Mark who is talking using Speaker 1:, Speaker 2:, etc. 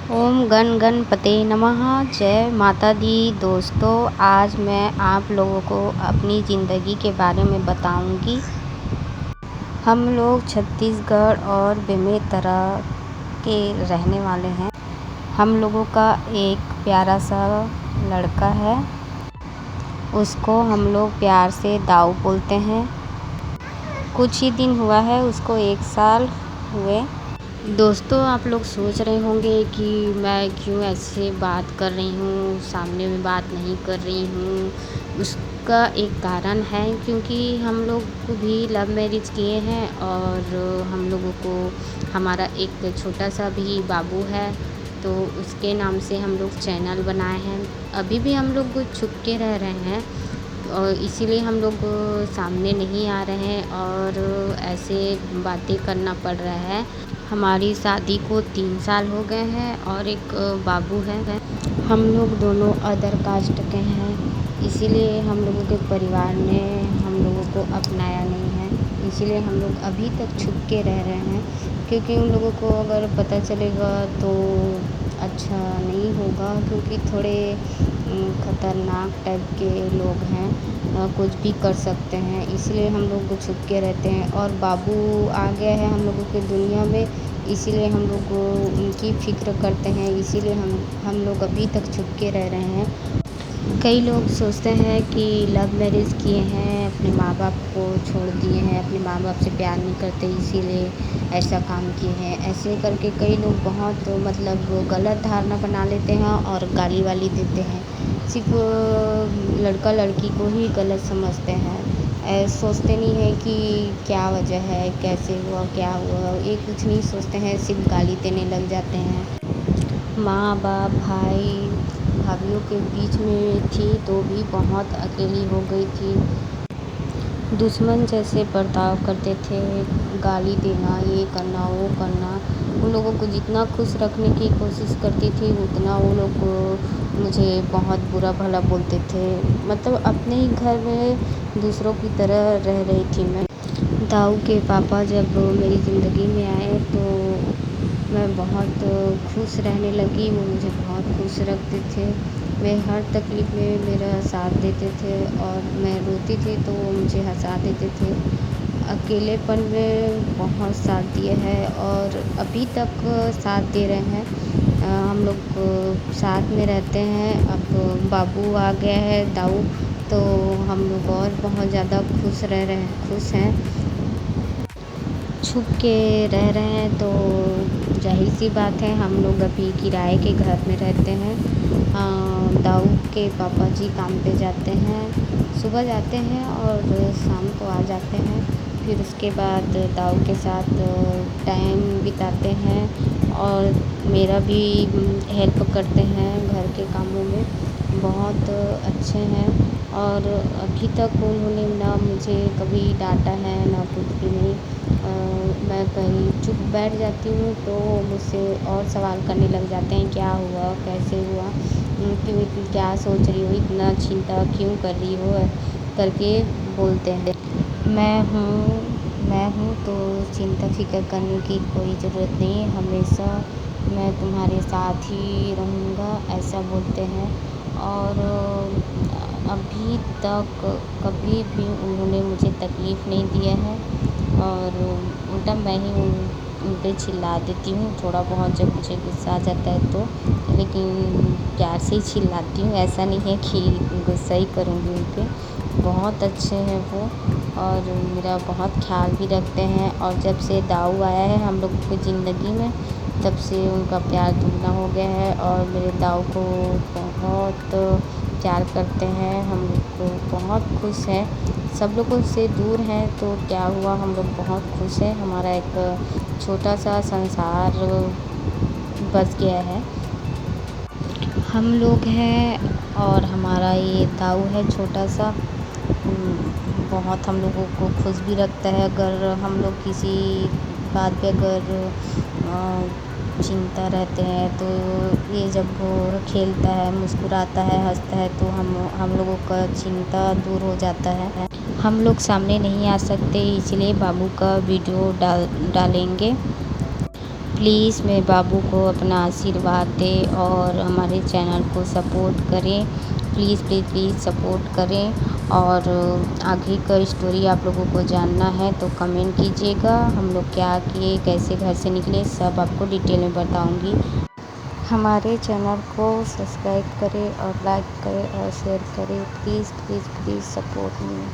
Speaker 1: ओम गण गणपते नमः। जय माता दी। दोस्तों, आज मैं आप लोगों को अपनी ज़िंदगी के बारे में बताऊंगी। हम लोग छत्तीसगढ़ और बेमेतरा के रहने वाले हैं। हम लोगों का एक प्यारा सा लड़का है। उसको हम लोग प्यार से दाऊ बोलते हैं। कुछ ही दिन हुआ है उसको 1 साल हुए। दोस्तों, आप लोग सोच रहे होंगे कि मैं क्यों ऐसे बात कर रही हूँ, सामने में बात नहीं कर रही हूँ। उसका एक कारण है, क्योंकि हम लोग भी लव मैरिज किए हैं और हम लोगों को हमारा एक छोटा सा भी बाबू है, तो उसके नाम से हम लोग चैनल बनाए हैं। अभी भी हम लोग छुप के रह रहे हैं और इसीलिए हम लोग सामने नहीं आ रहे हैं और ऐसे बातें करना पड़ रहा है। हमारी शादी को 3 साल हो गए हैं और एक बाबू है। हम लोग दोनों अदर कास्ट के हैं, इसीलिए हम लोगों के परिवार ने हम लोगों को अपनाया नहीं है। इसीलिए हम लोग अभी तक छुप के रह रहे हैं, क्योंकि उन लोगों को अगर पता चलेगा तो अच्छा नहीं होगा, क्योंकि थोड़े ख़तरनाक टाइप के लोग हैं, कुछ भी कर सकते हैं। इसलिए हम लोग छुप के रहते हैं। और बाबू आ गया है हम लोगों की दुनिया में, इसीलिए हम लोग उनकी फ़िक्र करते हैं। इसीलिए हम लोग अभी तक छुप के रह रहे हैं। कई लोग सोचते हैं कि लव मैरिज किए हैं, अपने माँ बाप को छोड़ दिए हैं, अपने माँ बाप से प्यार नहीं करते, इसीलिए ऐसा काम किए हैं। ऐसे करके कई लोग बहुत मतलब गलत धारणा बना लेते हैं और गाली वाली देते हैं। सिर्फ लड़का लड़की को ही गलत समझते हैं। सोचते नहीं है कि क्या वजह है, कैसे हुआ, क्या हुआ, ये कुछ नहीं सोचते हैं, सिर्फ गाली देने लग जाते हैं। माँ बाप भाई भाभीयों के बीच में थी तो भी बहुत अकेली हो गई थी। दुश्मन जैसे बर्ताव करते थे, गाली देना, ये करना, वो करना। उन लोगों को जितना खुश रखने की कोशिश करती थी, उतना वो लोग मुझे बहुत बुरा भला बोलते थे। मतलब अपने ही घर में दूसरों की तरह रह रही थी मैं। दाऊ के पापा जब मेरी ज़िंदगी में आए तो मैं बहुत खुश रहने लगी। वो मुझे बहुत खुश रखते थे। मैं हर तकलीफ़ में मेरा साथ देते थे और मैं रोती थी तो वो मुझे हँसा देते थे। अकेलेपन में बहुत साथ दिए हैं और अभी तक साथ दे रहे हैं। हम लोग साथ में रहते हैं। अब बाबू आ गया है दाऊ, तो हम लोग और बहुत ज़्यादा खुश हैं। छुप के रह रहे हैं तो ज़ाहिर सी बात है, हम लोग अभी किराए के घर में रहते हैं। दाऊ के पापा जी काम पे जाते हैं, सुबह जाते हैं और शाम को आ जाते हैं। फिर उसके बाद दाऊ के साथ टाइम बिताते हैं और मेरा भी हेल्प करते हैं घर के कामों में। बहुत अच्छे हैं और अभी तक उन्होंने ना मुझे कभी डांटा है ना कुछ भी नहीं। मैं कहीं चुप बैठ जाती हूँ तो मुझसे और सवाल करने लग जाते हैं, क्या हुआ, कैसे हुआ, क्यों, क्या सोच रही हो, इतना चिंता क्यों कर रही हो करके बोलते हैं। मैं हूँ तो चिंता फ़िक्र करने की कोई ज़रूरत नहीं है, हमेशा मैं तुम्हारे साथ ही रहूँगा, ऐसा बोलते हैं। और अभी तक कभी भी उन्होंने मुझे तकलीफ़ नहीं दिया है और उल्टा मैं ही उन पे चिल्ला देती हूँ थोड़ा बहुत जब मुझे गुस्सा आ जाता है तो। लेकिन प्यार से ही चिल्लाती हूँ, ऐसा नहीं है कि गुस्सा ही करूँगी उन पे। बहुत अच्छे हैं वो और मेरा बहुत ख्याल भी रखते हैं। और जब से दाऊ आया है हम लोगों की ज़िंदगी में, तब से उनका प्यार दुगना हो गया है और मेरे दाऊ को बहुत प्यार करते हैं। हम लोग को बहुत खुश हैं। सब लोगों से दूर हैं तो क्या हुआ, हम लोग बहुत खुश हैं। हमारा एक छोटा सा संसार बस गया है। हम लोग हैं और हमारा ये दाऊ है छोटा सा। बहुत हम लोगों को खुश भी रखता है। अगर हम लोग किसी बात पे अगर चिंता रहते हैं तो ये जब वो खेलता है, मुस्कुराता है, हंसता है तो हम लोगों का चिंता दूर हो जाता है। हम लोग सामने नहीं आ सकते, इसलिए बाबू का वीडियो डालेंगे। प्लीज़ मेरे बाबू को अपना आशीर्वाद दें और हमारे चैनल को सपोर्ट करें। प्लीज़ प्लीज़ प्लीज़ सपोर्ट करें। और आगे का स्टोरी आप लोगों को जानना है तो कमेंट कीजिएगा। हम लोग क्या किए, कैसे घर से निकले, सब आपको डिटेल में बताऊंगी। हमारे चैनल को सब्सक्राइब करें और लाइक करें और शेयर करें। Please please please support me.